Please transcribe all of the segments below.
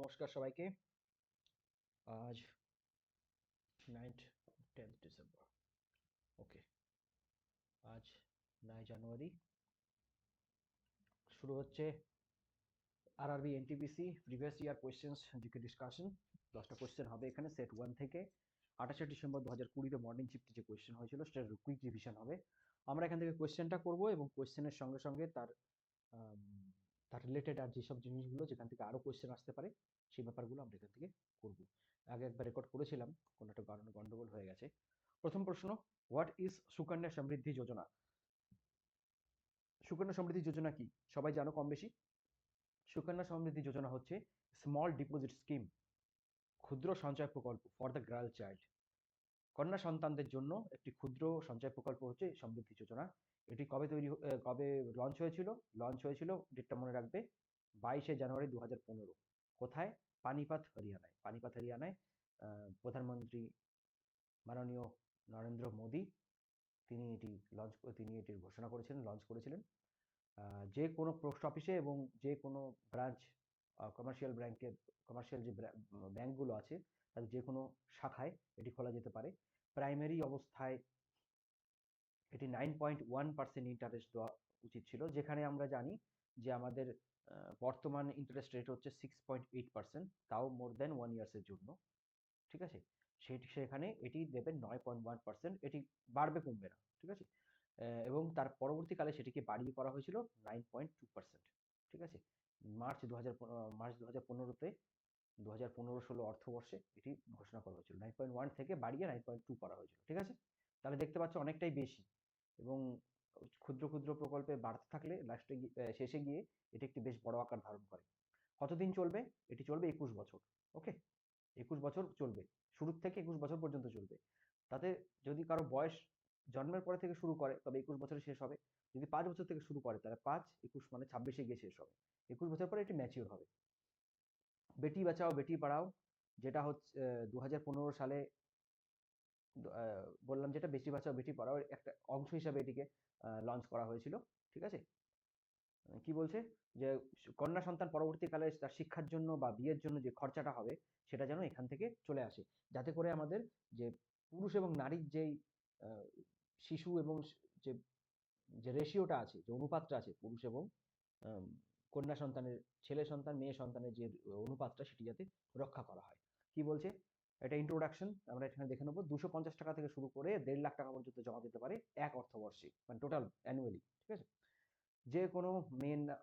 নমস্কার সবাইকে। আজ 9th 10th ডিসেম্বর। ওকে, আজ 9 জানুয়ারি। শুরু হচ্ছে RRB NTPC previous year questions GK discussion. 10টা কোয়েশ্চেন হবে এখানে, সেট 1 থেকে। 28শে ডিসেম্বর 2020-তে মর্নিং শিফটে যে কোয়েশ্চেন হয়েছিল সেটার কুইক রিভিশন হবে। আমরা এখান থেকে কোয়েশ্চেনটা করব এবং কোয়েশ্চেনের সঙ্গে সঙ্গে তার রিলেটেড আর যেসব জিনিসগুলো যেখান থেকে আরও কোয়েশ্চেন আসতে পারে সেই ব্যাপারগুলো আমরা এখান থেকে করব। আগে একবার রেকর্ড করেছিলাম, কোনো একটা কারণে গন্ডগোল হয়ে গেছে। প্রথম প্রশ্ন, হোয়াট ইজ সুকন্যা সমৃদ্ধি যোজনা? সুকন্যা সমৃদ্ধি যোজনা কি সবাই জানো কম বেশি। সুকন্যা সমৃদ্ধি যোজনা হচ্ছে স্মল ডিপোজিট স্কিম, ক্ষুদ্র সঞ্চয় প্রকল্প ফর দ্য গার্ল চাইল্ড। কন্যা সন্তানদের জন্য একটি ক্ষুদ্র সঞ্চয় প্রকল্প হচ্ছে সমৃদ্ধি যোজনা। এটি কবে লঞ্চ হয়েছিল? লঞ্চ হয়েছিল, ডেটটা মনে রাখবে, 22শে জানুয়ারি 2015। কোথায়? পানিপাত, হরিয়ানায়। পানিপাত, হরিয়ানায়। প্রধানমন্ত্রী মাননীয় নরেন্দ্র মোদী তিনি এটির ঘোষণা করেছিলেন, লঞ্চ করেছিলেন। যে কোনো পোস্ট অফিসে এবং যে কোনো ব্রাঞ্চ, কমার্শিয়াল যে ব্যাংকগুলো আছে তাদের যে কোনো শাখায় এটি খোলা যেতে পারে। প্রাইমারি অবস্থায় এটি 9.1% ইন্টারেস্ট দেওয়া উচিত ছিল, যেখানে আমরা জানি যে আমাদের বর্তমান ইন্টারেস্ট রেট হচ্ছে 6.8%, তাও মোর দেন 1 ইয়ার্সের জন্য। ঠিক আছে, সেখানে এটি দেবেন 9.1%। এটি বাড়বে কমবে না, ঠিক আছে। এবং তার পরবর্তীকালে সেটিকে বাড়িয়ে করা হয়েছিল 9.2%। ঠিক আছে, মার্চ 2015-তে 2015-16 অর্থবর্ষে এটি ঘোষণা করা হয়েছিল। 9.1 থেকে বাড়িয়ে 9.2 করা হয়েছিল। ঠিক আছে, তাহলে দেখতে পাচ্ছ অনেকটাই বেশি। এবং ক্ষুদ্র ক্ষুদ্র প্রকল্পে বাড়তে থাকলে শেষে গিয়ে এটি একটি বেশ বড় আকার ধারণ করে। কতদিন চলবে? এটি চলবে 21 বছর। ওকে, 21 বছর চলবে, শুরুর থেকে 21 বছর পর্যন্ত চলবে। তাতে যদি কারো বয়স জন্মের পরে থেকে শুরু করে তবে 21 বছরে শেষ হবে। যদি 5 বছর থেকে শুরু করে তাহলে 5, 21 মানে 26-এ গিয়ে শেষ হবে। 21 বছর পরে এটি ম্যাচিওর হবে। বেটি বাঁচাও বেটি পড়াও, যেটা হচ্ছে 2015 সালে বললাম, যেটা বেটি বাঁচাও বেটি পড়াও একটা অংশ হিসাবে এটিকে লঞ্চ করা হয়েছিল। ঠিক আছে, কি বলছে যে কন্যা সন্তান পরবর্তীকালে তার শিক্ষার জন্য বা বিয়ের জন্য যে খরচাটা হবে সেটা যেন এখান থেকে চলে আসে, যাতে করে আমাদের যে পুরুষ এবং নারীর যেই শিশু এবং যে যে রেশিওটা আছে, যে অনুপাতটা আছে পুরুষ এবং কন্যা সন্তানের, ছেলে সন্তান মেয়ে সন্তানের যে অনুপাতটা, সেটি যাতে রক্ষা করা হয়। কি বলছে? এটা ইন্ট্রোডাকশন, আমরা এখানে দেখে নেবো। 250 টাকা থেকে শুরু করে 1.5 লাখ টাকা পর্যন্ত জমা দিতে পারে এক অর্থবর্ষে, মানে টোটাল অ্যানুয়ালি। ঠিক আছে, যে কোনো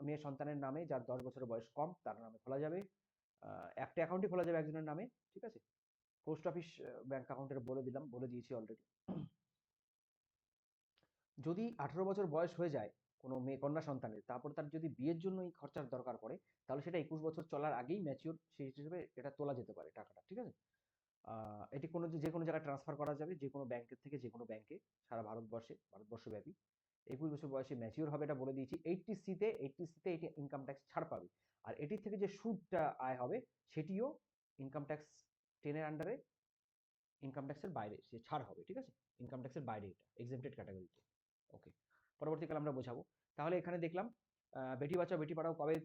মেয়ে সন্তানের নামে যার 10 বছরের বয়স কম তার নামে খোলা যাবে। একটা অ্যাকাউন্টই খোলা যাবে একজনের নামে। ঠিক আছে, পোস্ট অফিস ব্যাংক অ্যাকাউন্টের বলে দিয়েছি অলরেডি। যদি 18 বছর বয়স হয়ে যায় কোনো মেয়ে কন্যা সন্তানের, তারপর তার যদি বিয়ের জন্য এই খরচার দরকার পড়ে, তাহলে সেটা 21 বছর চলার আগেই ম্যাচিওর, সেই হিসেবে এটা তোলা যেতে পারে টাকাটা। ঠিক আছে, এটি যে কোনো জায়গায় ট্রান্সফার করা যাবে, যে কোনো ব্যাংকের থেকে যে কোনো ব্যাংকে, সারা ভারতবর্ষব্যাপী। 21 বছর বয়সে ম্যাচিওর হবে, এটা বলে দিয়েছি। 80C-তে এটি ইনকাম ট্যাক্স ছাড় পাবে। আর এটির থেকে যে সুদটা আয় হবে সেটিও ইনকাম ট্যাক্স 10-এর আন্ডারে, ইনকাম ট্যাক্সের বাইরে সে ছাড় হবে। ঠিক আছে, ইনকাম ট্যাক্সের বাইরে, এটা এক্সেমপ্টেড ক্যাটাগরিতে। ওকে, পরবর্তীকালে আমরা বোঝাবো। তাহলে এখানে দেখলাম বেটি বাঁচাও বেটি পড়াও কবে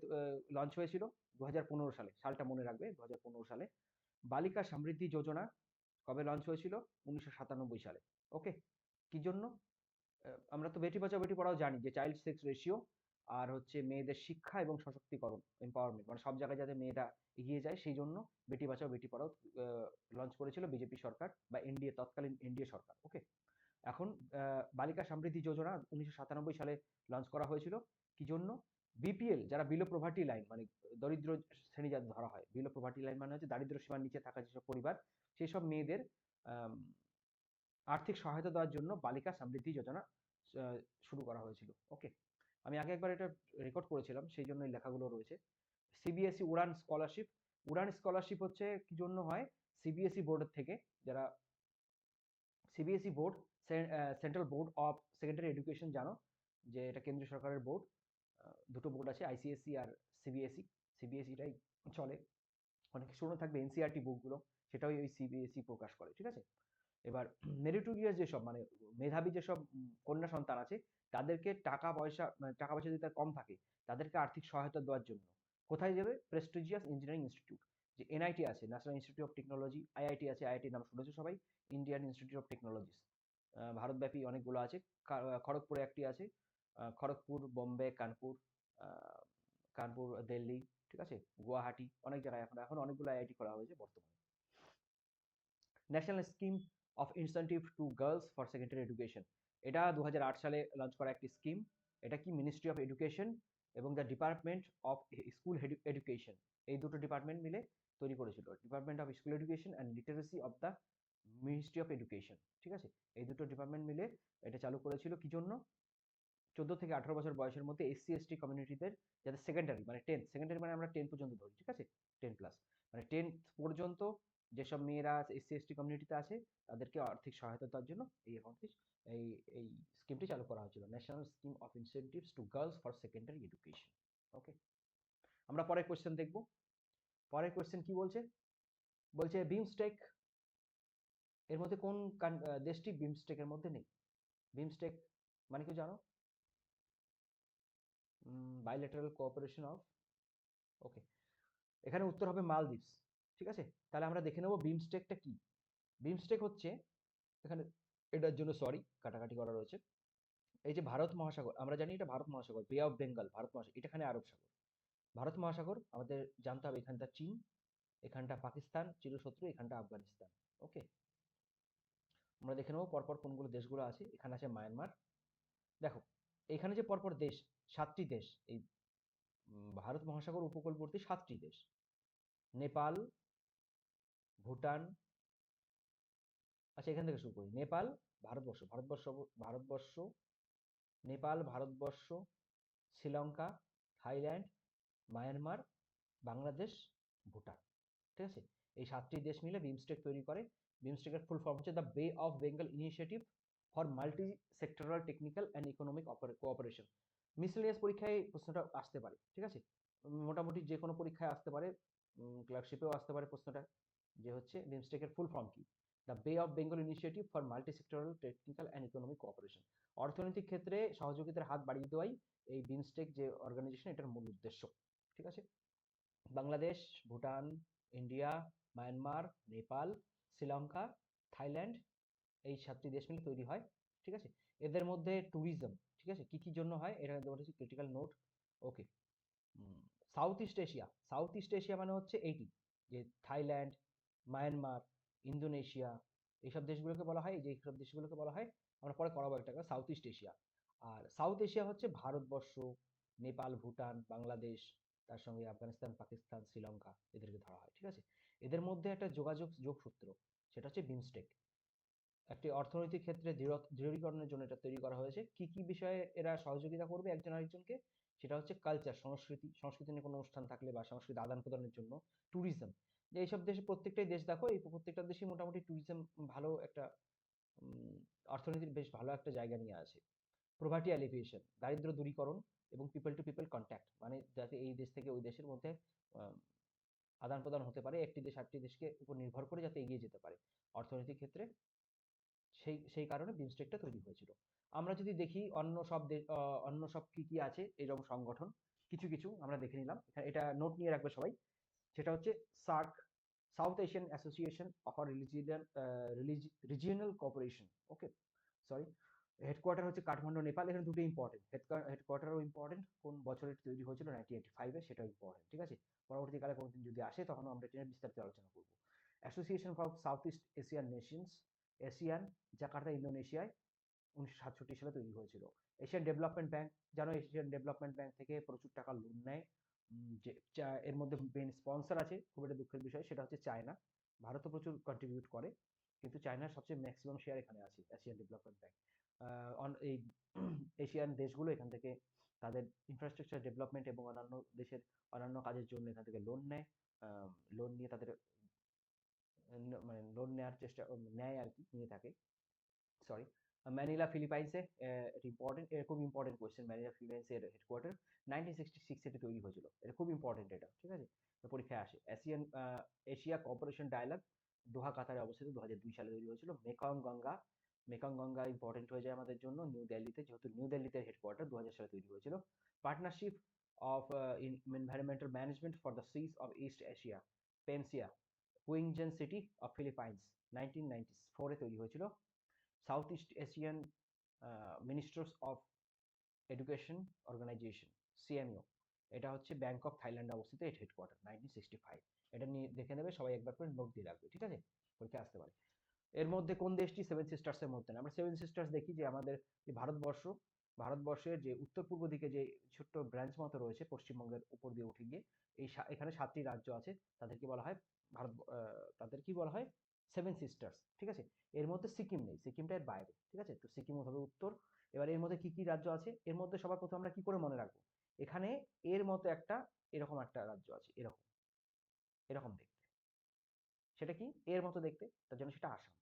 লঞ্চ হয়েছিল? 2015 সালে। সালটা মনে রাখবে, 2015 সালে। বালিকা সমৃদ্ধি যোজনা কবে লঞ্চ হয়েছিল? 1997 সালে। ওকে, কি জন্য? আমরা তো বেটি বাঁচাও বেটি পড়াও জানি যে চাইল্ড সেক্স রেশিও আর হচ্ছে মেয়েদের শিক্ষা এবং সশক্তিকরণ, এম্পাওয়ারমেন্ট, মানে সব জায়গায় যাতে মেয়েরা এগিয়ে যায়, সেই জন্য বেটি বাঁচাও বেটি পড়াও লঞ্চ করেছিল বিজেপি সরকার বা তৎকালীন এনডিএ সরকার। ওকে, এখন বালিকা সমৃদ্ধি যোজনা 1997 সালে লঞ্চ করা হয়েছিল। কি জন্য? বিপিএল, যারা বিলো প্রভার্টি লাইন, মানে দরিদ্র শ্রেণী যাদের ধরা হয়, বিলো প্রভার্টি লাইন মানে হচ্ছে দারিদ্র সীমার নিচে থাকা যেসব পরিবার, সেই সব মেয়েদের আর্থিক সহায়তা দেওয়ার জন্য বালিকা সমৃদ্ধি যোজনা শুরু করা হয়েছিল। ওকে, আমি আগে একবার এটা রেকর্ড করেছিলাম, সেই জন্য এই লেখাগুলো রয়েছে। সিবিএসই উড়ান স্কলারশিপ। উড়ান স্কলারশিপ হচ্ছে কি জন্য হয়? সিবিএসই বোর্ডের থেকে, যারা CBSE board, central board of secondary education, জানো যে এটা কেন্দ্রীয় সরকারের বোর্ড। দুটো বোর্ড আছে, আইসিএসসি আর সিবিএসই। সিবিএসইটাই চলে। অনেক শুনে থাকবে এনসিআরটি বুকগুলো, সেটাও ওই সিবিএসই প্রকাশ করে। ঠিক আছে, এবার মেরিটোরিয়াস যেসব, মানে মেধাবী যেসব কন্যা সন্তান আছে, তাদেরকে টাকা পয়সা যদি তার কম থাকে, তাদেরকে আর্থিক সহায়তা দেওয়ার জন্য কোথায় যাবে? Prestigious engineering institute. যে এনআইটি আছে, national institute of technology, IIT আছে, আইআইটির নাম শুনেছো সবাই, ইন্ডিয়ান ইনস্টিটিউট অফ টেকনোলজিস, ভারতব্যাপী অনেকগুলো আছে। খড়গপুরে একটি আছে, খড়গপুর, বোম্বে, কানপুর, আহ, কানপুর, দিল্লি, ঠিক আছে, গুয়াহাটি, অনেক জায়গায় এখন এখন অনেকগুলো আইআইটি করা হয়েছে বর্তমানে। National scheme of incentive two girls for secondary education, এটা 2008 সালে লঞ্চ করা একটি স্কিম। এটা কি মিনিস্ট্রি অফ এডুকেশন এবং the department of school education, এই দুটো ডিপার্টমেন্ট মিলে তৈরি করেছিল। Department of school education and literacy of the ministry of education, ঠিক আছে, এই দুটো ডিপার্টমেন্ট মিলে এটা চালু করেছিল। কি জন্য? 14 থেকে 18 বছর বয়সের মধ্যে এসসি এসটি কমিউনিটিদের, যাদের সেকেন্ডারি মানে 10, সেকেন্ডারি মানে আমরা 10 পর্যন্ত ধরি, ঠিক আছে, 10 প্লাস, মানে 10 পর্যন্ত যেসব মেয়েরা এসসি এসটি কমিউনিটিতে আছে তাদেরকে আর্থিক সহায়তা দেওয়ার জন্য এই অ্যাকাউন্টটি, এই এই স্কিমটি চালু করা হয়েছিল, national scheme of incentives to girls for secondary education. Okay, আমরা পরের কোশ্চেন দেখব। পরের কোশ্চেন কি বলছে? বলছে বিমস্টেক এর মধ্যে কোন দেশটি বিমস্টেকের মধ্যে নেই? বিমস্টেক মানে কি জানো? বাইলেটারাল কোঅপারেশন অফ, ওকে, এখানে উত্তর হবে মালদ্বীপস, ঠিক আছে। তাহলে আমরা দেখে নেব বিমস্টেকটা কি। বিমস্টেক হচ্ছে, এখানে এটার জন্য সরি কাটাকাটি করা রয়েছে, এই যে ভারত মহাসাগর, আমরা জানি এটা ভারত মহাসাগর, বে অফ বেঙ্গল ভারত মহাসাগর, এটা এখানে আরব সাগর। ভারত মহাসাগর আমাদের জানতে হবে, এখানটা চীন, এখানটা পাকিস্তান চিরশত্রু, এখানটা আফগানিস্তান। ওকে, আমরা দেখে নেব পরপর কোনগুলো দেশগুলো আছে। এখানে আছে মায়ানমার। দেখো এখানে যে পরপর দেশ, 7টি দেশ, এই ভারত মহাসাগর উপকূলবর্তী 7টি দেশ: নেপাল, ভুটান, আচ্ছা এখান থেকে শুরু করি, নেপাল, ভারতবর্ষ, ভারতবর্ষ, নেপাল, ভারতবর্ষ, শ্রীলঙ্কা, থাইল্যান্ড, মায়ানমার, বাংলাদেশ, ভুটান, ঠিক আছে, এই 7টি দেশ মিলে বিমস্টেক তৈরি করে। বিমস্টেকের ফুল ফর্ম হচ্ছে দ্য বে of Bengal initiative for multi sectoral technical and economic cooperation. Miscellaneous পরীক্ষায় প্রশ্নটা আসতে পারে, ঠিক আছে, মোটামুটি যে কোনো পরীক্ষায় আসতে পারে, ক্লার্কশিপেও আসতে পারে প্রশ্নটা, যে হচ্ছে বিমস্টেকের ফুল ফর্ম কি। দ্য বে of Bengal initiative for multi sectoral technical and economic cooperation, অর্থনৈতিক ক্ষেত্রে সহযোগিতার হাত বাড়িয়ে দেওয়াই এই বিমস্টেক যে অর্গানাইজেশন, এটার মূল উদ্দেশ্য, ঠিক আছে। Bangladesh, Bhutan, India, Myanmar, Nepal, Sri Lanka, Thailand, এই 7টি দেশ মিলে তৈরি হয়, ঠিক আছে। এদের মধ্যে ট্যুরিজম, ঠিক আছে, কি কি জন্য হয় এটা হচ্ছে critical note. Okay, South East Asia, South East Asia মানে হচ্ছে এইটি, যে থাইল্যান্ড, মায়ানমার, ইন্দোনেশিয়া, এইসব দেশগুলোকে বলা হয়, এই যে এইসব দেশগুলোকে বলা হয়, আমরা পরে করাবো একটা করে, সাউথ ইস্ট এশিয়া। আর সাউথ এশিয়া হচ্ছে ভারতবর্ষ, নেপাল, ভুটান, বাংলাদেশ, তার সঙ্গে আফগানিস্তান, পাকিস্তান, শ্রীলঙ্কা, এদেরকে ধরা হয়, ঠিক আছে। এদের মধ্যে একটা যোগসূত্র, সেটা হচ্ছে বিমস্টেক। একটি অর্থনৈতিক ক্ষেত্রে দৃঢ়ীকরণের জন্য এটা তৈরি করা হয়েছে। কি কি বিষয়ে এরা সহযোগিতা করবে একজন আরেকজনকে? সেটা হচ্ছে কালচার, সংস্কৃতি নিয়ে কোনো অনুষ্ঠান থাকলে বা সংস্কৃতি আদান প্রদানের জন্য। ট্যুরিজম, যে এইসব দেশে প্রত্যেকটাই দেশ দেখো, এই প্রত্যেকটা দেশই মোটামুটি ট্যুরিজম ভালো একটা, অর্থনীতির বেশ ভালো একটা জায়গা নিয়ে আছে। প্রভার্টি অ্যালিভিয়েশন, দারিদ্র দূরীকরণ এবং পিপল টু পিপল কন্ট্যাক্ট, মানে যাতে এই দেশ থেকে ওই দেশের মধ্যে আদান প্রদান হতে পারে, একটি দেশ আরেকটি দেশকে উপর নির্ভর করে যাতে এগিয়ে যেতে পারে অর্থনৈতিক ক্ষেত্রে, সেই সেই কারণে বিমস্টেকটা তৈরি হয়েছিল। আমরা যদি দেখি অন্য সব কি কি আছে এরকম সংগঠন, কিছু কিছু আমরা দেখে নিলাম, এটা নোট নিয়ে রাখবে সবাই। সেটা হচ্ছে SAARC, south Asian association of regional cooperation. Okay, sorry, headquarter হচ্ছে কাঠমান্ডু, নেপাল। এখানে দুটো ইম্পর্টেন্ট, হেডকোয়ার্টারও ইম্পর্টেন্ট, কোন বছরে তৈরি হয়েছিল, 1985-এ, সেটাও ইম্পর্টেন্ট, ঠিক আছে। পরবর্তীকালে কোনোদিন যদি আসে তখন আমরা এটা নিয়ে বিস্তারিত আলোচনা করব। Association for South East Asian Nations, ASEAN, Jakarta, ইন্দোনেশিয়ায় 1967 সালে তৈরি হয়েছিল। এশিয়ান ডেভেলপমেন্ট ব্যাংক, জানো এশিয়ান ডেভেলপমেন্ট ব্যাংক থেকে প্রচুর টাকা লোন নেয়। যে এর মধ্যে মেন স্পন্সর আছে, খুব একটা দুঃখের বিষয়, সেটা হচ্ছে চায়না। ভারতও প্রচুর কন্ট্রিবিউট করে, কিন্তু চায়নার সবচেয়ে ম্যাক্সিমাম শেয়ার এখানে আছে এশিয়ান ডেভেলপমেন্ট ব্যাংক। এই এশিয়ান দেশগুলো এখান থেকে তাদের ইনফ্রাস্ট্রাকচার ডেভেলপমেন্ট এবং অন্যান্য দেশের অন্যান্য কাজের জন্য এখান থেকে লোন নেয়। লোন নিয়ে তাদের মানে লোন নেওয়ার চেষ্টা নেয় আর কি, নিয়ে থাকে, সরি। ম্যানিলা ফিলিপাইন্সে, এটা ইম্পর্টেন্ট, এটা খুব ইম্পর্টেন্ট কোয়েশ্চেন, ম্যানিলা ফিলিপাইন্সের হেডকোয়ার্টার 1966 এ তৈরি হয়েছিল, এটা খুব ইম্পর্টেন্ট, এটা ঠিক আছে, তো পরীক্ষায় আসে। এশিয়া কোঅপারেশন ডায়ালগ, দোহা কাতারে অবস্থিত, 2002 সালে তৈরি হয়েছিল। মেকং গঙ্গা ইম্পর্টেন্ট হয়ে যায় আমাদের জন্য নিউ দিল্লিতে, যেহেতু নিউ দিল্লিতে হেডকোয়ার্টার, 2000 সালে তৈরি হয়েছিল। Partnership of Environmental Management for the Seas of East Asia, PEMSEA Quezon City of Philippines 1994 এ তৈরি হয়েছিল। South East Asian Ministers of Education Organization SEAMEO, এটা হচ্ছে ব্যাংকক থাইল্যান্ডে অবস্থিত, এর হেডকোয়ার্টার 1965। এটা নিয়ে দেখে নেবে সবাই, একবার করে নোট দিয়ে রাখবে, ঠিক আছে, পরীক্ষা আসতে পারে। এর মধ্যে কোন দেশটি সেভেন সিস্টার্সের মধ্যে না? আমরা সেভেন সিস্টার্স দেখি যে আমাদের যে ভারতবর্ষের যে উত্তর পূর্ব দিকে যে ছোট্ট ব্রাঞ্চ মতো রয়েছে পশ্চিমবঙ্গের উপর দিয়ে উঠে গিয়ে এখানে 7টি রাজ্য আছে, তাদেরকে বলা হয় তাদের কি বলা হয়? সেভেন সিস্টার্স, ঠিক আছে। এর মধ্যে সিকিম নেই, সিকিমটা এর বাইরে, ঠিক আছে। তো সিকিম হবে উত্তর। এবার এর মধ্যে কি কি রাজ্য আছে? এর মধ্যে সবার প্রথমে আমরা কি করে মনে রাখবো? এখানে এর মতো একটা এরকম একটা রাজ্য আছে, এরকম এরকম দেখতে। সেটা কি? এর মতো দেখতে, তার জন্য সেটা আসাম।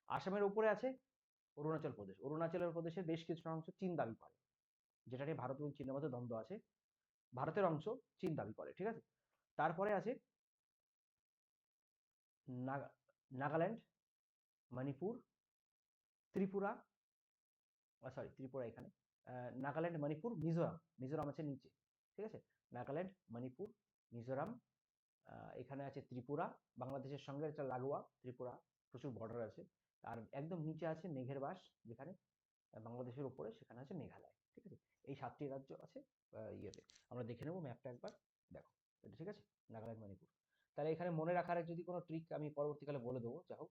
আসামের উপরে আছে অরুণাচল প্রদেশ। অরুণাচল প্রদেশের বেশ কিছুটা অংশ চীন দাবি করে, যেটা নিয়ে ভারত এবং চীনের মধ্যে দ্বন্দ্ব আছে। ভারতের অংশ চীন দাবি করে, ঠিক আছে। তারপরে আছে নাগাল্যান্ড, মণিপুর, ত্রিপুরা, সরি ত্রিপুরা এখানে, নাগাল্যান্ড, মণিপুর, মিজোরাম। মিজোরাম আছে নিচে, ঠিক আছে। নাগাল্যান্ড, মণিপুর, মিজোরাম, এখানে আছে ত্রিপুরা, বাংলাদেশের সঙ্গে একটা লাগোয়া ত্রিপুরা, প্রচুর বর্ডার আছে। আর একদম নিচে আছে মেঘের বাস, যেখানে বাংলাদেশের উপরে, সেখানে আছে মেঘালয়, ঠিক আছে। এই 7টি রাজ্য আছে ইয়েতে। আমরা দেখে নেব ম্যাপটা একবার, দেখো এটা, ঠিক আছে, নাগাল্যান্ড, মণিপুর। তাহলে এখানে মনে রাখার যদি কোনো ট্রিক আমি পরবর্তীকালে বলে দেবো। যাই হোক,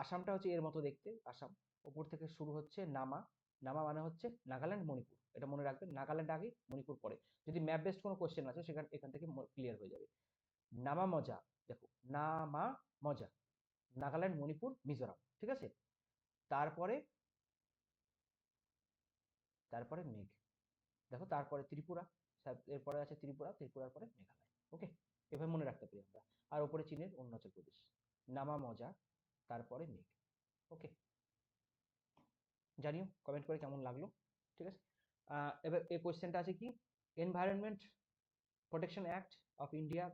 আসামটা হচ্ছে এর মতো দেখতে, আসাম উপর থেকে শুরু হচ্ছে নামা, নামা মানে হচ্ছে নাগাল্যান্ড, মণিপুর, এটা মনে রাখবেন। নাগাল্যান্ড আগে, মণিপুর পরে। যদি ম্যাপ বেসড কোনো কোশ্চেন আছে সেখানে এখান থেকে ক্লিয়ার হয়ে যাবে। নামা মজা, দেখো নামা মজা, নাগাল্যান্ড, মণিপুর, মিজোরাম, ঠিক আছে। তারপরে তারপরে মেঘ, দেখো তারপরে ত্রিপুরা, এরপরে আছে ত্রিপুরা, ত্রিপুরার পরে মেঘালয়, ওকে। এভাবে মনে রাখতে পারি আমরা। আর ওপরে চীনের অরুণাচল প্রদেশ, নামা মজা, তারপরে মেঘ, ওকে। জানিও কমেন্ট করে কেমন লাগলো, ঠিক আছে। এবার এই কোয়েশ্চেনটা আছে কি, environment protection act of India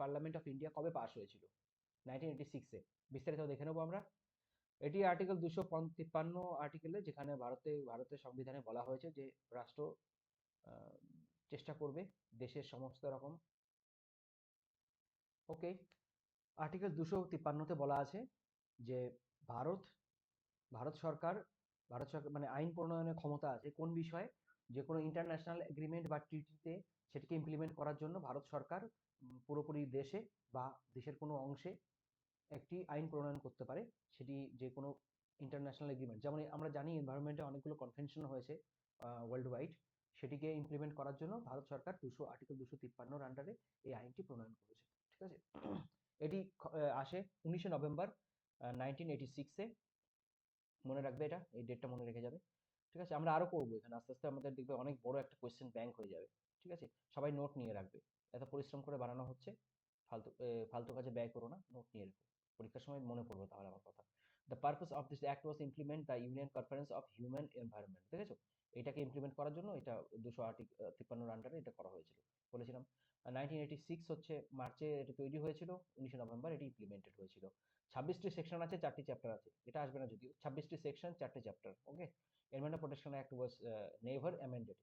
parliament of India কবে পাস হয়েছিল? 1986-এ। বিস্তারিত দেখে নেবো আমরা। এটি আর্টিকেল 253 আর্টিকেলে, যেখানে ভারতের সংবিধানে বলা হয়েছে যে রাষ্ট্র চেষ্টা করবে দেশের সমস্ত রকম, ওকে। আর্টিকেল 253-তে বলা আছে যে ভারত ভারত সরকার মানে আইন প্রণয়নের ক্ষমতা আছে কোন বিষয়ে? যে কোনো ইন্টারন্যাশনাল এগ্রিমেন্ট বা ট্রিটিতে সেটাকে ইমপ্লিমেন্ট করার জন্য ভারত সরকার পুরোপুরি দেশে বা দেশের কোনো অংশে একটি আইন প্রণয়ন করতে পারে। সেটি যে কোনো ইন্টারন্যাশনাল এগ্রিমেন্ট, যেমন আমরা জানি এনভায়রনমেন্টে অনেকগুলো কনভেনশন হয়েছে ওয়ার্ল্ড ওয়াইড, সেটিকে ইমপ্লিমেন্ট করার জন্য ভারত সরকার আর্টিকেল 253-র আন্ডারে এই আইনটি প্রণয়ন করেছে, ঠিক আছে। এটি আসে 19শে নভেম্বর 1986-এ। মনে রাখবে এটা, এই ডেটটা মনে রেখে যাবে, ঠিক আছে। আমরা আরো করবো এখানে, আস্তে আস্তে আমাদের দেখবে অনেক বড় একটা কোয়েশ্চেন ব্যাংক হয়ে যাবে, ঠিক আছে। সবাই নোট নিয়ে রাখবে, এত পরিশ্রম করে বানানো হচ্ছে, ফালতু কাজে ব্যয় করো না, নোট নিয়ে রেখো, পরীক্ষার সময় মনে পড়বে তাহলে আমার কথা। The purpose of this act was implement the union conference of human environment, দেখেছো, এটাকে ইমপ্লিমেন্ট করার জন্য এটা 253-র আন্ডারে এটা করা হয়েছিল, বলেছিলাম। 1986 হচ্ছে মার্চে এটা তৈরি হয়েছিল, 19শে নভেম্বর এটি ইমপ্লিমেন্টেড হয়েছিল। 26টি সেকশন আছে, 4টি চ্যাপ্টার আছে, এটা আসবে না যদিও, 26টি সেকশন, 4টি chapter, okay. Environment protection act was never amended,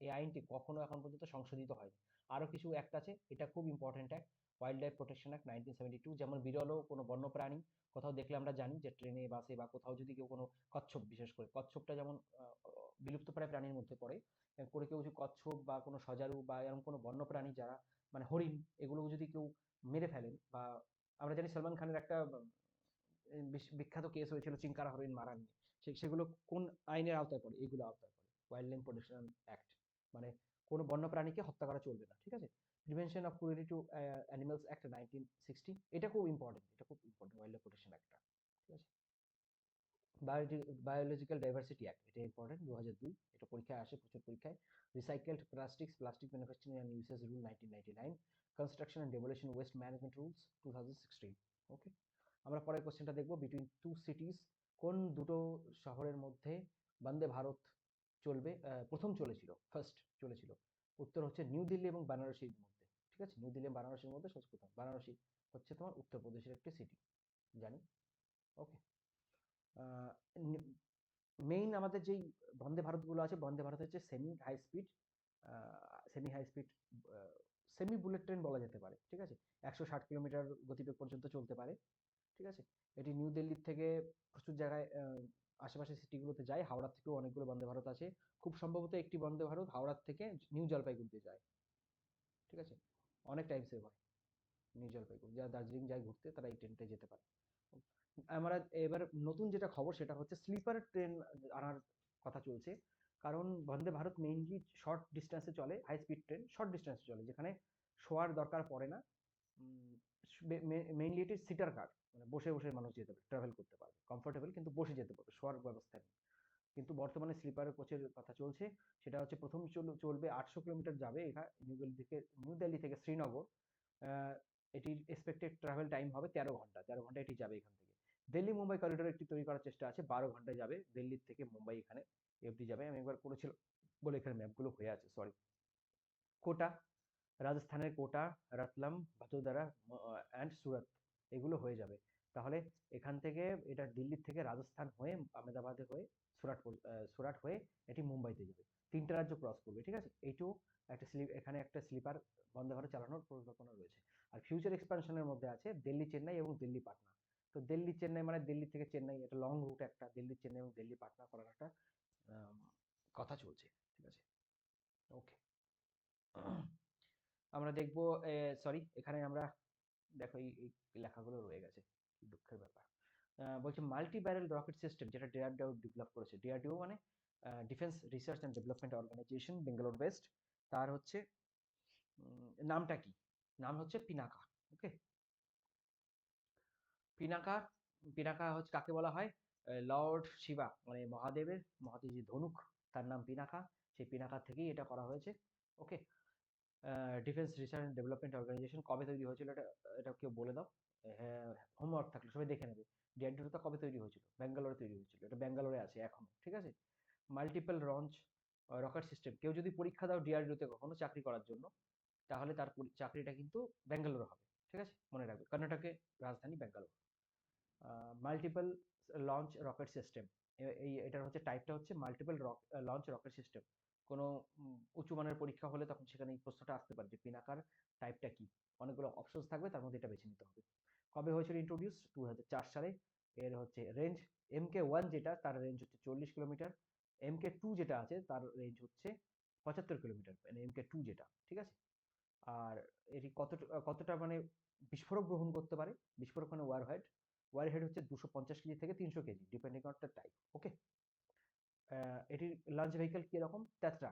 এই আইনটি কখনো এখন পর্যন্ত সংশোধিত হয়নি। আরো কিছু অ্যাক্ট আছে, এটা খুব important act, wild life protection act 1972, যেমন বিরল কোনো বন্যপ্রাণী কোথাও দেখলে আমরা জানি যে ট্রেনে, বাসে বা কোথাও যদি কেউ কোনো কচ্ছপ, বিশেষ করে কচ্ছপটা যেমন বিলুপ্তপ্রায় প্রাণীর মধ্যে পড়ে, করে কেউ যদি কচ্ছপ বা কোনো সজারু বা এরকম কোনো বন্যপ্রাণী যারা মানে হরিণ, এগুলো যদি কেউ মেরে ফেলেন, বা আমরা জানি সলমান খানের একটা বিখ্যাত কেস হয়েছিল চিঙ্কারা হরিণ মারা নিয়ে, সেগুলো কোন আইনের আওতায় পড়ে? এগুলো আওতায় পড়ে ওয়াইল্ড লাইফ প্রোটেকশন অ্যাক্ট, মানে কোনো বন্য প্রাণীকে হত্যা করা চলবে না, ঠিক আছে। Prevention of cruelty to animals act 1960, এটা খুব ইম্পর্টেন্ট, ওয়াইল্ড লাইফ প্রোটেকশন অ্যাক্টটা, ঠিক আছে। বায়োলজিক্যাল ডাইভার্সিটি অ্যাক্ট, এটা ইম্পর্টেন্ট, 2002, এটা পরীক্ষায় আসে, প্রচুর পরীক্ষায়। Recycled plastic manufacturing and usage rule 1999, construction and demolition waste management rules 2016, okay. আমরা পরের কোশ্চেনটা দেখবো, বিটুইন টু সিটিজ, কোন দুটো শহরের মধ্যে বন্দে ভারত চলবে, প্রথম চলেছিল, ফার্স্ট চলেছিল? উত্তর হচ্ছে নিউ দিল্লি এবং বানারসির মধ্যে, ঠিক আছে। নিউ দিল্লি এবং বানারসির মধ্যে প্রথম, বানারসি হচ্ছে তোমার উত্তরপ্রদেশের একটি সিটি, জানি, ওকে। মেইন আমাদের যেই বন্দে ভারতগুলো আছে, বন্দে ভারত হচ্ছে semi high speed semi bullet train বলা যেতে পারে, ঠিক আছে? 160 কিলোমিটার গতিবেগ পর্যন্ত চলতে পারে, ঠিক আছে? এটি নিউ দিল্লির থেকে প্রচুর জায়গায় আশেপাশের সিটিগুলোতে যায়। হাওড়া থেকেও অনেকগুলো বন্দে ভারত আছে। খুব সম্ভবত একটি বন্দে ভারত হাওড়ার থেকে নিউ জলপাইগুড়িতে যায়, ঠিক আছে? অনেক টাইম সেভ হয় নিউ জলপাইগুড়ি। যারা দার্জিলিং যায় ঘুরতে তারা এই ট্রেনটায় যেতে পারে। আমরা এবার নতুন যেটা খবর সেটা হচ্ছে স্লিপার ট্রেন আনার কথা চলছে। কারণ বন্দে ভারত মেইনলি শর্ট ডিস্টেন্সে চলে, হাই স্পিড ট্রেন শর্ট ডিস্টেন্সে চলে যেখানে শোয়ার দরকার পড়ে না। মেইনলি এটি সিটার কার, মানে বসে বসে মানুষ যেতে পারে, ট্রাভেল করতে পারবে কমফোর্টেবল, কিন্তু বসে যেতে পারবে, শোয়ার ব্যবস্থা নেই। কিন্তু বর্তমানে স্লিপার কোচের কথা চলছে, সেটা হচ্ছে প্রথম চলবে 800 কিলোমিটার যাবে এটা নিউ দিল্লি থেকে শ্রীনগর। এটির এক্সপেক্টেড ট্রাভেল টাইম হবে 13 ঘন্টা, 13 ঘন্টা এটি যাবে এখান থেকে। দিল্লি মুম্বাই করিডোর একটি তৈরি করার চেষ্টা আছে, 12 ঘন্টায় যাবে দিল্লি থেকে মুম্বাই, এখানে এফডি যাবে। আমি একবার করেছিলাম বলে এখানে ম্যাপগুলো হয়ে আছে, সরি। কোটা, রাজস্থানের কোটা, রতলাম, ভাদোদারা অ্যান্ড সুরত, এগুলো হয়ে যাবে। তাহলে এখান থেকে এটা দিল্লির থেকে রাজস্থান হয়ে আহমেদাবাদে হয়ে সুরাট হয়ে এটি মুম্বাইতে যাবে। 3টে রাজ্য ক্রস করবে, ঠিক আছে? এইটাও একটা এখানে একটা স্লিপার বন্দে ভারত চালানোর পরিকল্পনা রয়েছে। আর ফিউচার এক্সপানশনের মধ্যে আছে দিল্লি চেন্নাই এবং দিল্লি পাটনা। তো দিল্লি চেন্নাই মানে দিল্লি থেকে চেন্নাই, এটা লং রুট একটা, দিল্লি চেন্নাই এবং দিল্লি পাটনা করার একটা কথা চলছে, ঠিক আছে? ওকে। আমরা দেখবো, সরি, এখানে আমরা দেখো এই লেখাগুলো রয়ে গেছে, কি দুঃখের ব্যাপার। বলছে মাল্টি ব্যারেল রকেট সিস্টেম, যেটা ডিআরডিও ডেভেলপ করেছে। ডিআরডিও মানে defence research and development organisation, Bangalore based. তার হচ্ছে নামটা কি? নাম হচ্ছে পিনাকা। ওকে, পিনাকা। পিনাকা হচ্ছে কাকে বলা হয়? লর্ড শিবা, মানে মহাদেবের যে ধনুক, তার নাম পিনাকা। সেই পিনাকা থেকেই এটা করা হয়েছে। Okay. Defence research and development Organisation কবে তৈরি হয়েছিল এটা এটা কেউ বলে দাও। হ্যাঁ, হোমওয়ার্ক থাকলে সবাই দেখে নেবে। ডিআরডিওটা কবে তৈরি হয়েছিল? ব্যাঙ্গালোরে তৈরি হয়েছিল, এটা ব্যাঙ্গালোরে আছে এখনো, ঠিক আছে? মাল্টিপল লঞ্চ রকেট সিস্টেম, কেউ যদি পরীক্ষা দাও ডিআরডিওতে কখনো চাকরি করার জন্য, তাহলে তার চাকরিটা কিন্তু ব্যাঙ্গালোরে হবে, ঠিক আছে? মনে রাখবে, কর্ণাটকের রাজধানী Bangalore. Multiple launch rocket system, এটার হচ্ছে টাইপটা হচ্ছে মাল্টিপল লঞ্চ রকেট সিস্টেম। কোনো উঁচু মানের পরীক্ষা হলে তখন সেখানে এই প্রশ্নটা আসতে পারে যে পিনাকার টাইপটা কি। অনেকগুলো অপশনস থাকবে, তার মধ্যে এটা বেছে নিতে হবে। কবে হয়েছিল ইন্ট্রোডিউস? 2004 সালে। এর হচ্ছে রেঞ্জ, MK1 যেটা, তার রেঞ্জ হচ্ছে 40 কিলোমিটার। MK2 যেটা আছে তার রেঞ্জ হচ্ছে 75 কিলোমিটার, মানে MK2 যেটা, ঠিক আছে? আর এটি কতটা মানে বিস্ফোরক গ্রহণ করতে পারে? বিস্ফোরক মানে ওয়ারহেড হচ্ছে 250 কেজি থেকে 300 KG, depending on the type. Okay. এটির লঞ্চ ভেহিকল কিরকম? ট্যাট্রা।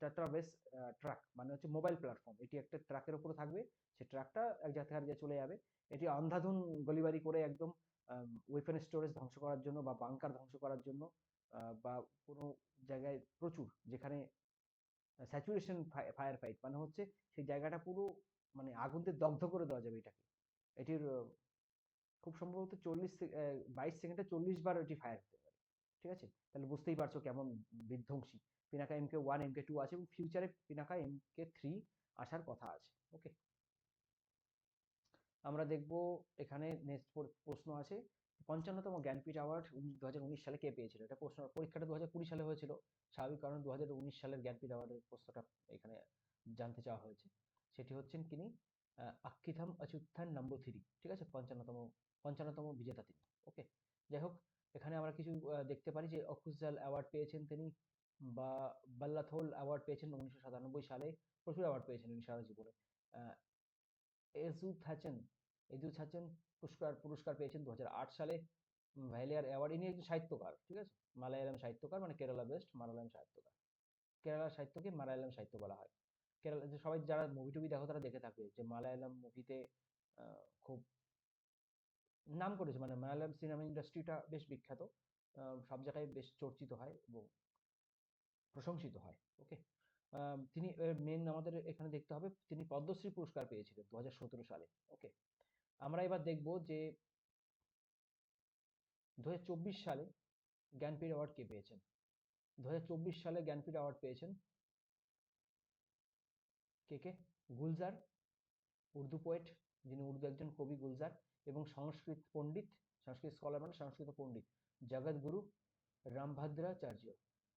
ট্যাট্রা বেস ট্রাক, মানে হচ্ছে মোবাইল প্ল্যাটফর্ম। এটি একটা ট্রাকের উপরে থাকবে, সেই ট্রাকটা এক জায়গা থেকে আরেক জায়গায় চলে যাবে। এটি অন্ধাধুন গলিবাড়ি করে একদম ওয়েপন স্টোরেজ ধ্বংস করার জন্য বা বাংকার ধ্বংস করার জন্য, বা কোনো জায়গায় প্রচুর, যেখানে স্যাচুরেশন ফায়ার ফাইট, মানে হচ্ছে সেই জায়গাটা পুরো মানে আগুন দিয়ে দগ্ধ করে দেওয়া যাবে এটাকে। এটির খুব সম্ভবত 22 সেকেন্ডে 40 বার এটি ফায়ার হতে পারে, ঠিক আছে? তাহলে বুঝতেই পারছো কেমন বিধ্বংসী। পিনাকা MK1 MK2 আছে, এবং ফিউচারে পিনাকা MK3 আসার কথা আছে। ওকে। আমরা দেখব এখানে নেক্সট প্রশ্ন আছে, 55তম জ্ঞানপীঠ অ্যাওয়ার্ড 2019 সালে কে পেয়েছিল? এটা প্রশ্ন, পরীক্ষাটা 2020 সালে হয়েছিল, স্বাভাবিক, কারণ 2019 সালের জ্ঞানপীঠ অ্যাওয়ার্ডের প্রশ্নটা এখানে জানতে চাওয়া হয়েছে। সেটি হচ্ছেন তিনি আক্ষিথাম অচ্যুথান নম্বুথিরি, ঠিক আছে? 55তম বিজেতা তিনি। ওকে। যাই হোক, এখানে আমরা কিছু দেখতে পারি যে অকুজাল অ্যাওয়ার্ড পেয়েছেন তিনি, বা বাল্লাথোল অ্যাওয়ার্ড পেয়েছেন 1997 সালে। প্রচুর অ্যাওয়ার্ড পেয়েছেন তিনি সারা জীবনে। এজুথাচেন এজুথাচেন পুরস্কার পেয়েছেন 2008 সালে। ভ্যালিয়ার অ্যাওয়ার্ড, ইনি একজন সাহিত্যকার, ঠিক আছে? মালায়ালাম সাহিত্যকার, মানে কেরালা বেস্ট মালায়ালাম সাহিত্যকার। কেরালা সাহিত্যকে মালায়ালাম সাহিত্য বলা হয়। কেরালা, যে সবাই যারা মুভি টুভি দেখো তারা দেখে থাকবে যে মালায়ালাম মুভিতে খুব নাম করেছে, মানে মালায়ালাম সিনেমা ইন্ডাস্ট্রিটা বেশ বিখ্যাত, সব জায়গায় বেশ চর্চিত হয় এবং প্রশংসিত হয়। ওকে। তিনি মেন আমাদের এখানে দেখতে হবে, তিনি পদ্মশ্রী পুরস্কার পেয়েছিলেন 2017 সালে। ওকে। আমরা এবার দেখব যে 2024 সালে জ্ঞানপীঠ অ্যাওয়ার্ড কে পেয়েছেন? 2024 সালে জ্ঞানপীঠ অ্যাওয়ার্ড পেয়েছেন কে? গুলজার, উর্দু পোয়েট, যিনি উর্দু একজন কবি গুলজার, এবং সংস্কৃত পণ্ডিত, সংস্কৃত স্কলার মানে সংস্কৃত পণ্ডিত, জগৎগুরু রামভদ্রাচার্য।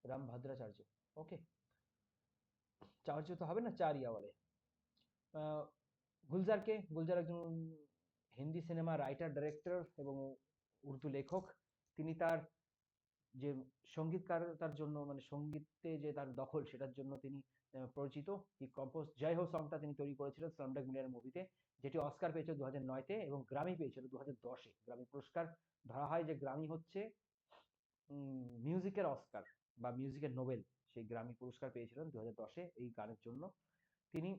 রামভদ্রাচার্য। ওকে। চার্য তো হবে না, চারিয়া বলে। আহ, গুলজার একজন হিন্দি সিনেমা রাইটার, ডাইরেক্টর এবং উর্দু লেখক। তিনি তার যে সঙ্গীতকারতার জন্য, মানে সঙ্গীতে যে তার দখল, সেটার জন্য তিনি পরিচিত। হি কম্পোজ জয় হো সংটা তিনি তৈরি করেছিলেন স্লামডগ মিলিয়নের মুভিতে, যেটি অস্কার পেয়েছিল 2009-তে এবং গ্রামি পেয়েছিল 2010-এ। গ্রামি পুরস্কার, ধরা হয় যে গ্রামি হচ্ছে মিউজিকের অস্কার বা মিউজিকের নোবেল। সেই গ্রামি পুরস্কার পেয়েছিলেন 2010-এ এই গানের জন্য। তিনি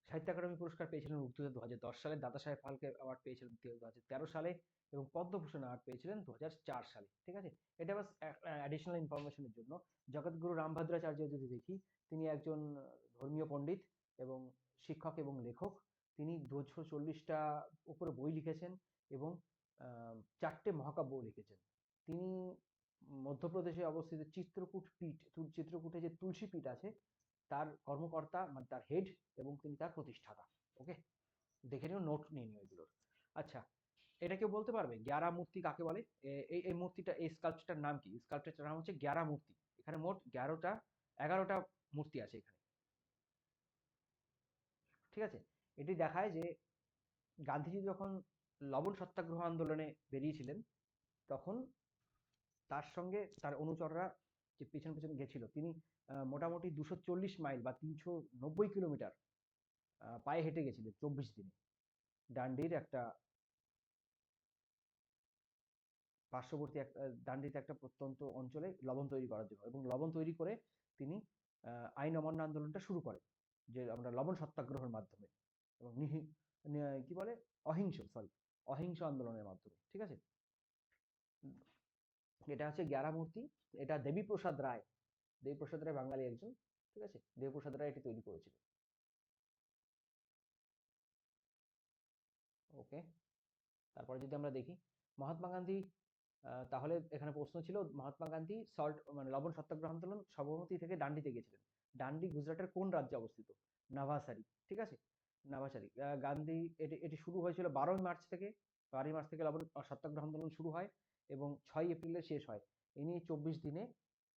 সাহিত্য একাডেমি পুরস্কার পেয়েছিলেন উর্দুতে 2010 সালে, দাদা সাহেব ফালকে অ্যাওয়ার্ড পেয়েছিলেন 2013 সালে এবং পদ্মভূষণ অ্যাওয়ার্ড পেয়েছিলেন 2004 সালে। ঠিক আছে, এটা বাস অ্যাডিশনাল ইনফরমেশনের জন্য। জগৎগুরু রামভদ্রাচার্য যদি দেখি, তিনি একজন ধর্মীয় পণ্ডিত এবং শিক্ষক এবং লেখক। তিনি 240টা উপরে বই লিখেছেন এবং 4টে মহাকাব্য লিখেছেন। তিনি মধ্যপ্রদেশে অবস্থিত চিত্রকূটে যে তুলসী পীঠ আছে, তার কর্মকর্তা, মানে তার হেড, এবং তিনি তার প্রতিষ্ঠাতা। ওকে, দেখে নিও, নোট নিয়ে নিও এগুলোর। আচ্ছা, এটা কেউ বলতে পারবে গ্যারা মূর্তি কাকে বলে? এই মূর্তিটা, এই স্কাল্পচারটার নাম কি? স্কাল্পচারটার নাম হচ্ছে গ্যারা মূর্তি। এখানে মোট 11টা মূর্তি আছে এখানে। ঠিক আছে, এটি দেখায় যে গান্ধীজি যখন লবণ সত্যাগ্রহ আন্দোলনে বেরিয়েছিলেন, তখন তার সঙ্গে তার অনুচররা যে পেছন পেছন গেছিল, তিনি মোটামুটি 240 মাইল বা 390 কিলোমিটার পায়ে হেঁটে গেছিলেন 24 দিনে ডান্ডির একটা পার্শ্ববর্তী ডান্ডিতে একটা প্রত্যন্ত অঞ্চলে লবণ তৈরি করার জন্য। এবং লবণ তৈরি করে তিনি আইন অমান্য আন্দোলনটা শুরু করেন, যে আমরা লবণ সত্যাগ্রহের মাধ্যমে এবং কি বলে, অহিংস আন্দোলনের মাধ্যমে। ঠিক আছে, এটা হচ্ছে গ্যারা মূর্তি। এটা দেবীপ্রসাদ রায় বাঙালি একজন। ঠিক আছে, দেবীপ্রসাদ রায় এটি তৈরি করেছিলেন। ওকে, তারপরে যদি আমরা দেখি মহাত্মা গান্ধী, তাহলে এখানে প্রশ্ন ছিল মহাত্মা গান্ধী মানে লবণ সত্যাগ্রহ আন্দোলন সবরমতী থেকে ডান্ডিতে গেছিলেন। ডান্ডি গুজরাটের কোন রাজ্যে অবস্থিত? নাভাসারি। ঠিক আছে, নাভাসারি। গান্ধী, এটি শুরু হয়েছিল 12ই মার্চ থেকে লবণ সত্যাগ্রহ আন্দোলন শুরু হয় এবং 6 এপ্রিলে শেষ হয়। ইনি 24 দিনে।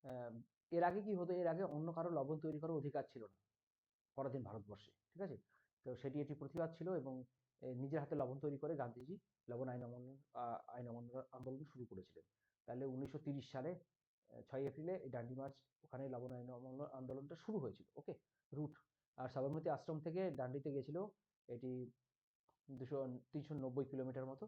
আহ, এর আগে কি হতো, এর আগে অন্য কারো লবণ তৈরি করার অধিকার ছিল না পরাধীন ভারতবর্ষে। ঠিক আছে, তো সেটি একটি প্রতিবাদ ছিল এবং নিজের হাতে লবণ তৈরি করে গান্ধীজি লবণ আইন অমান্য আন্দোলন শুরু করেছিলেন। তাহলে 1930 সালে 6 এপ্রিলে এই ডান্ডি মার্চ, ওখানে লবণ আইন অমান্য আন্দোলনটা শুরু হয়েছিল। ওকে, রুট। আর সাবরমতী আশ্রম থেকে ডান্ডিতে গেছিল, এটি 390 কিলোমিটার মতো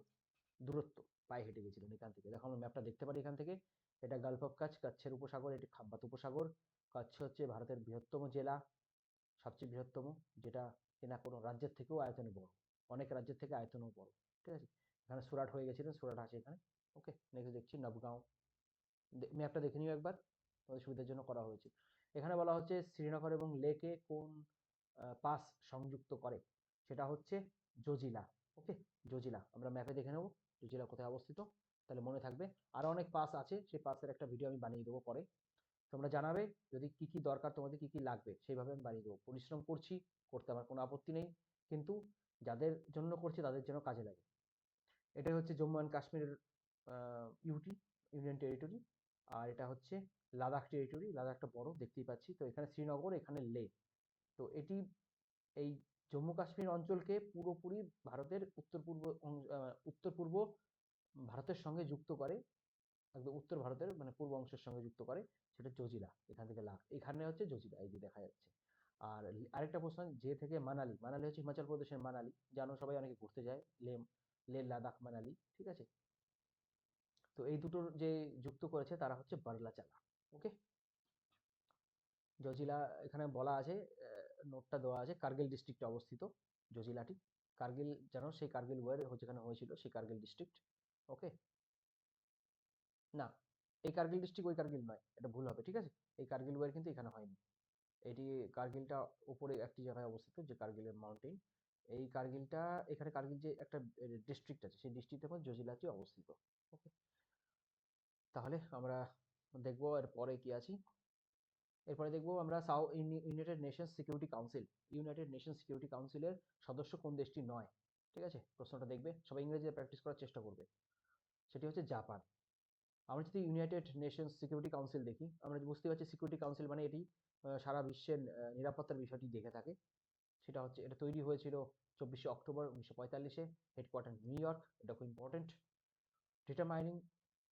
দূরত্ব, পায়ে হেঁটে গেছিলেন এখান থেকে। দেখো আমরা ম্যাপটা দেখতে পারি এখান থেকে। এটা গালফ অফ কাচ, কাচ্ছের উপসাগর, এটি খাব্বাত উপসাগর। কাচ্ছ হচ্ছে ভারতের বৃহত্তম জেলা, সবচেয়ে বৃহত্তম, যেটা কিনা কোনো রাজ্যের থেকেও আয়তনে বড়, অনেক রাজ্যের থেকে আয়তনেও বড়। ঠিক আছে, এখানে সুরাট হয়ে গেছিলেন, সুরাট আছে এখানে। ওকে, নেক্সট দেখছি নবগাঁও। ম্যাপটা দেখে নিও একবার, তোমাদের সুবিধার জন্য করা হয়েছে। এখানে বলা হচ্ছে শ্রীনগর এবং লেকে কোন পাস সংযুক্ত করে? সেটা হচ্ছে জজিলা। ওকে, জজিলা আমরা ম্যাপে দেখে নেব জজিলা কোথায় অবস্থিত, তাহলে মনে থাকবে। আরো অনেক পাস আছে, সেই পাসের একটা ভিডিও আমি বানিয়ে দেবো পরে। তোমরা জানাবে যদি কি কি দরকার, তোমাদের কি কি লাগবে, সেইভাবে আমি বানিয়ে দেবো। পরিশ্রম করছি, করতে আমার কোনো আপত্তি নেই, কিন্তু যাদের জন্য করছি তাদের যেন কাজে লাগে। এটাই হচ্ছে জম্মু অ্যান্ড কাশ্মীরের ইউনিয়ন টেরিটরি। আর এটা হচ্ছে লাদাখ টেরিটরি। লাদাখটা বড় দেখতেই পাচ্ছি। তো এখানে শ্রীনগর, এখানে লে। তো এটি এই জম্মু কাশ্মীর অঞ্চলকে পুরোপুরি ভারতের উত্তর পূর্ব ভারতের সঙ্গে যুক্ত করে, একদম উত্তর ভারতের মানে পূর্ব অংশের সঙ্গে যুক্ত করে। সেটা জজিলা, এখান থেকে লাখ, এখানে হচ্ছে জজিলা, এই যে দেখা যাচ্ছে। আর আরেকটা প্রশ্ন, যে থেকে মানালি। মানালি হচ্ছে হিমাচল প্রদেশের মানালি, জানো সবাই, অনেকে ঘুরতে যায় লে লাদাখ মানালি। ঠিক আছে, তো এই দুটোর যে যুক্ত করেছে তারা হচ্ছে বার্লাচালা। ওকে, জজিলা এখানে বলা আছে, নোটটা দেওয়া আছে, কার্গিল ডিস্ট্রিক্টে অবস্থিত জজিলাটি। কার্গিল জানো, সেই কার্গিল ওয়ার যেখানে হয়েছিল, সেই কার্গিল ডিস্ট্রিক্ট। ওকে, না, এই কার্গিল ডিস্ট্রিক্ট ওই কার্গিল নয়, এটা ভুল হবে। ঠিক আছে, এই কার্গিল ওয়ার কিন্তু এখানে হয়নি। এটি কার্গিলটা উপরে একটি জায়গায় অবস্থিত, যে কার্গিলের মাউন্টেন। এই কার্গিলটা, এখানে কার্গিল যে একটা ডিস্ট্রিক্ট আছে, সেই ডিস্ট্রিক্টের মধ্যে জজিলাটি অবস্থিত। ওকে, তাহলে আমরা দেখবো এর পরে কি আছি। এরপরে দেখবো আমরা United Nations security council. United Nations security কাউন্সিলের সদস্য কোন দেশটি নয়? ঠিক আছে, প্রশ্নটা দেখবে, সবাই ইংরেজিতে প্র্যাকটিস করার চেষ্টা করবে। সেটি হচ্ছে জাপান। আমরা যদি ইউনাইটেড নেশনস সিকিউরিটি কাউন্সিল দেখি, আমরা বুঝতে পারছি সিকিউরিটি কাউন্সিল মানে এটি সারা বিশ্বের নিরাপত্তার বিষয়টি দেখে থাকে। সেটা হচ্ছে এটা তৈরি হয়েছিল 24শে অক্টোবর 1945-এ, হেডকোয়ার্টার নিউ ইয়র্ক। এটা খুব ইম্পর্টেন্ট। ডিটারমাইনিং,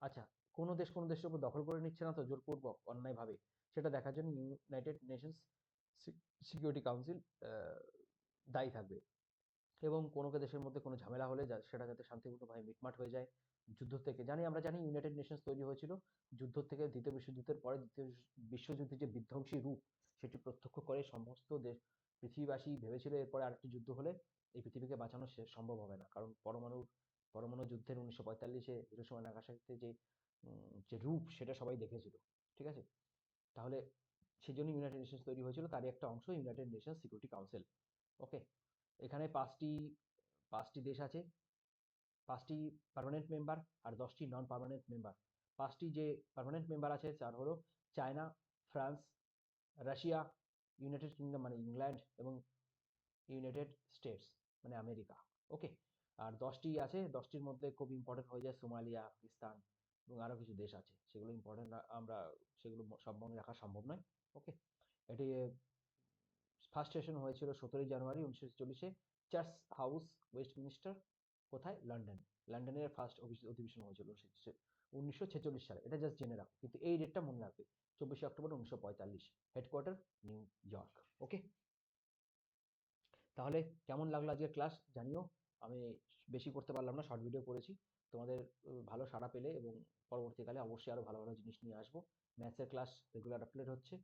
আচ্ছা, কোনো দেশ কোনো দেশের উপর দখল করে নিচ্ছে না তো জোরপূর্বক অন্যায়ভাবে, সেটা দেখার জন্য ইউনাইটেড নেশনস সিকিউরিটি কাউন্সিল দায়ী থাকবে। এবং কোনো দেশের মধ্যে কোনো ঝামেলা হলে সেটা যাতে শান্তিপূর্ণভাবে মিটমাট হয়ে যায়। যুদ্ধ থেকে আমরা জানি ইউনাইটেড নেশনস তৈরি হয়েছিল যুদ্ধ থেকে, দ্বিতীয় বিশ্বযুদ্ধের পরে দ্বিতীয় বিশ্বযুদ্ধের যে বিধ্বংসী রূপ সেটি প্রত্যক্ষ করে সমস্ত দেশ, পৃথিবীবাসী ভেবেছিল এরপরে আরেকটি যুদ্ধ হলে এই পৃথিবীকে বাঁচানো সম্ভব হবে না, কারণ পরমাণু যুদ্ধের 1945-এ হিরোশিমা নাগাসাকিতে যে রূপ সেটা সবাই দেখেছিল। ঠিক আছে? তাহলে সেই জন্য ইউনাইটেড নেশনস তৈরি হয়েছিল, তারই একটা অংশ ইউনাইটেড নেশনস সিকিউরিটি কাউন্সিল। ওকে, এখানে পাঁচটি দেশ আছে, 5টি পার্মানেন্ট মেম্বার আর 10টি নন পার্মানেন্ট মেম্বার। 5টি যে পার্মানেন্ট মেম্বার আছে তার হলো China, France, Russia, United kingdom মানে ইংল্যান্ড এবং ইউনাইটেড স্টেটস মানে আমেরিকা। ওকে, আর 10টি আছে, 10টির মধ্যে খুব ইম্পর্টেন্ট হয়ে যায় সোমালিয়া, পাকিস্তান এবং আরও কিছু দেশ আছে, সেগুলো ইম্পর্টেন্ট, আমরা সেগুলো সব মনে রাখা সম্ভব নয়। ওকে, এটি ফার্স্ট সেশন হয়েছিল 17ই জানুয়ারি 1946-এ, চার্চ হাউস, ওয়েস্টমিনিস্টার। কোথায়? লন্ডনে। লন্ডনের ফার্স্ট অধিবেশন হয়েছিল 1946 সালে। এটা জাস্ট জেনে রাখো, কিন্তু এই ডেটটা মনে রাখবে, 24শে অক্টোবর 1945, হেডকোয়ার্টার নিউ ইয়র্ক। ওকে, তাহলে কেমন লাগলো আজকের ক্লাস জানিও। আমি বেশি করতে পারলাম না, শর্ট ভিডিও করেছি। তোমাদের ভালো সাড়া পেলে এবং পরবর্তীকালে অবশ্যই আরো ভালো ভালো জিনিস নিয়ে আসবো। ম্যাথসের ক্লাস রেগুলার আপলোড হচ্ছে।